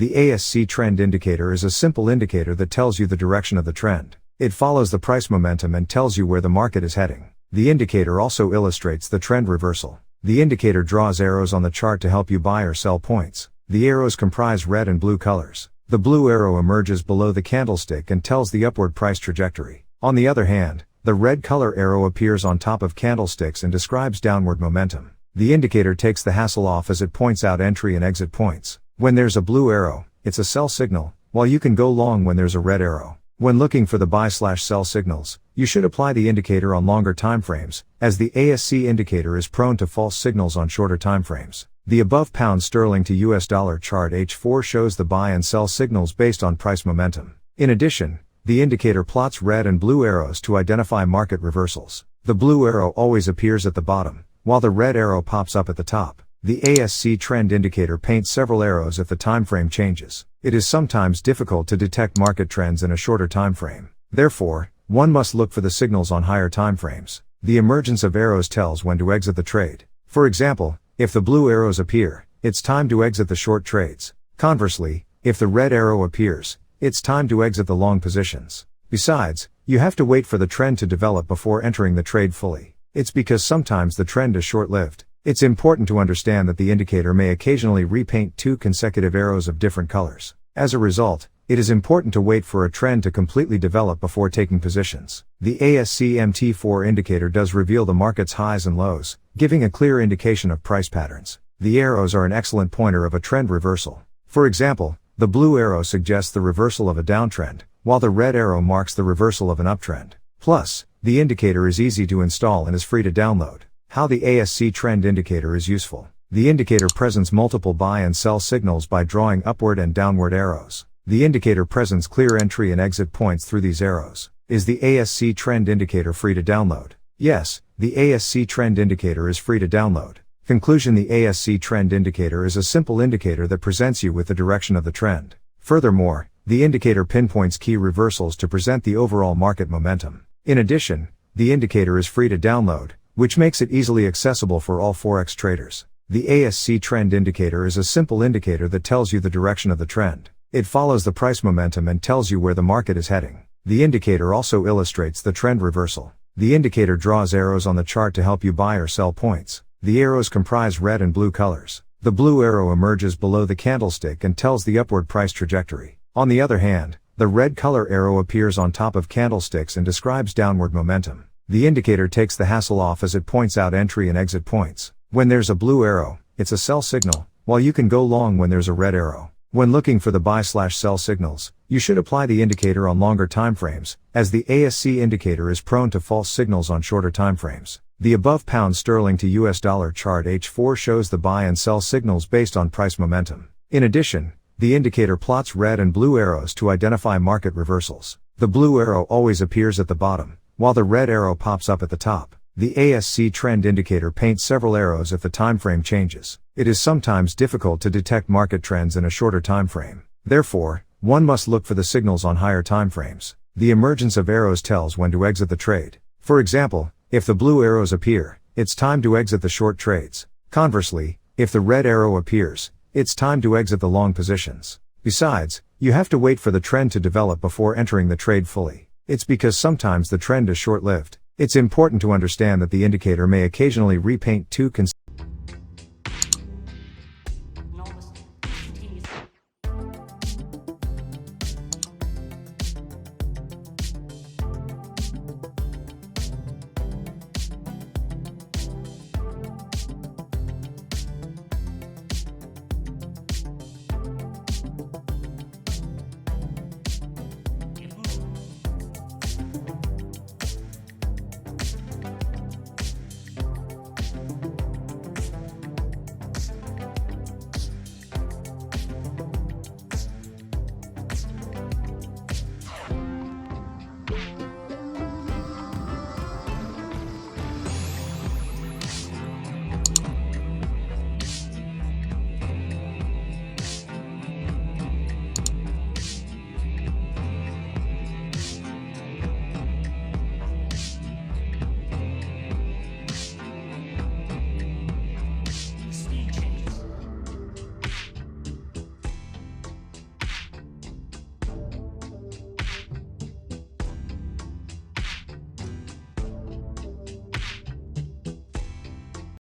The ASC trend indicator is a simple indicator that tells you the direction of the trend. It follows the price momentum and tells you where the market is heading. The indicator also illustrates the trend reversal. The indicator draws arrows on the chart to help you buy or sell points. The arrows comprise red and blue colors. The blue arrow emerges below the candlestick and tells the upward price trajectory. On the other hand, the red color arrow appears on top of candlesticks and describes downward momentum. The indicator takes the hassle off as it points out entry and exit points. When there's a blue arrow, it's a sell signal, while you can go long when there's a red arrow. When looking for the buy/sell signals, you should apply the indicator on longer time frames, as the ASC indicator is prone to false signals on shorter time frames. The above pound sterling to US dollar chart H4 shows the buy and sell signals based on price momentum. In addition, the indicator plots red and blue arrows to identify market reversals. The blue arrow always appears at the bottom, while the red arrow pops up at the top. The ASC trend indicator paints several arrows if the time frame changes. It is sometimes difficult to detect market trends in a shorter time frame. Therefore, one must look for the signals on higher time frames. The emergence of arrows tells when to exit the trade. For example, if the blue arrows appear, it's time to exit the short trades. Conversely, if the red arrow appears, it's time to exit the long positions. Besides, you have to wait for the trend to develop before entering the trade fully. It's because sometimes the trend is short-lived. It's important to understand that the indicator may occasionally repaint two consecutive arrows of different colors. As a result, it is important to wait for a trend to completely develop before taking positions. The ASC MT4 indicator does reveal the market's highs and lows, giving a clear indication of price patterns. The arrows are an excellent pointer of a trend reversal. For example, the blue arrow suggests the reversal of a downtrend, while the red arrow marks the reversal of an uptrend. Plus, the indicator is easy to install and is free to download. How the ASC trend indicator is useful. The indicator presents multiple buy and sell signals by drawing upward and downward arrows. The indicator presents clear entry and exit points through these arrows. Is the ASC trend indicator free to download? Yes, the ASC trend indicator is free to download. Conclusion: the ASC trend indicator is a simple indicator that presents you with the direction of the trend. Furthermore, the indicator pinpoints key reversals to present the overall market momentum. In addition, the indicator is free to download, which makes it easily accessible for all forex traders. The ASC trend indicator is a simple indicator that tells you the direction of the trend. It follows the price momentum and tells you where the market is heading. The indicator also illustrates the trend reversal. The indicator draws arrows on the chart to help you buy or sell points. The arrows comprise red and blue colors. The blue arrow emerges below the candlestick and tells the upward price trajectory. On the other hand, the red color arrow appears on top of candlesticks and describes downward momentum. The indicator takes the hassle off as it points out entry and exit points. When there's a blue arrow, it's a sell signal, while you can go long when there's a red arrow. When looking for the buy/sell signals, you should apply the indicator on longer time frames, as the ASC indicator is prone to false signals on shorter time frames. The above pound sterling to US dollar chart H4 shows the buy and sell signals based on price momentum. In addition, the indicator plots red and blue arrows to identify market reversals. The blue arrow always appears at the bottom, while the red arrow pops up at the top. The ASC trend indicator paints several arrows if the time frame changes. It is sometimes difficult to detect market trends in a shorter time frame. Therefore, one must look for the signals on higher time frames. The emergence of arrows tells when to exit the trade. For example, if the blue arrows appear, it's time to exit the short trades. Conversely, if the red arrow appears, it's time to exit the long positions. Besides, you have to wait for the trend to develop before entering the trade fully. It's because sometimes the trend is short-lived. It's important to understand that the indicator may occasionally repaint two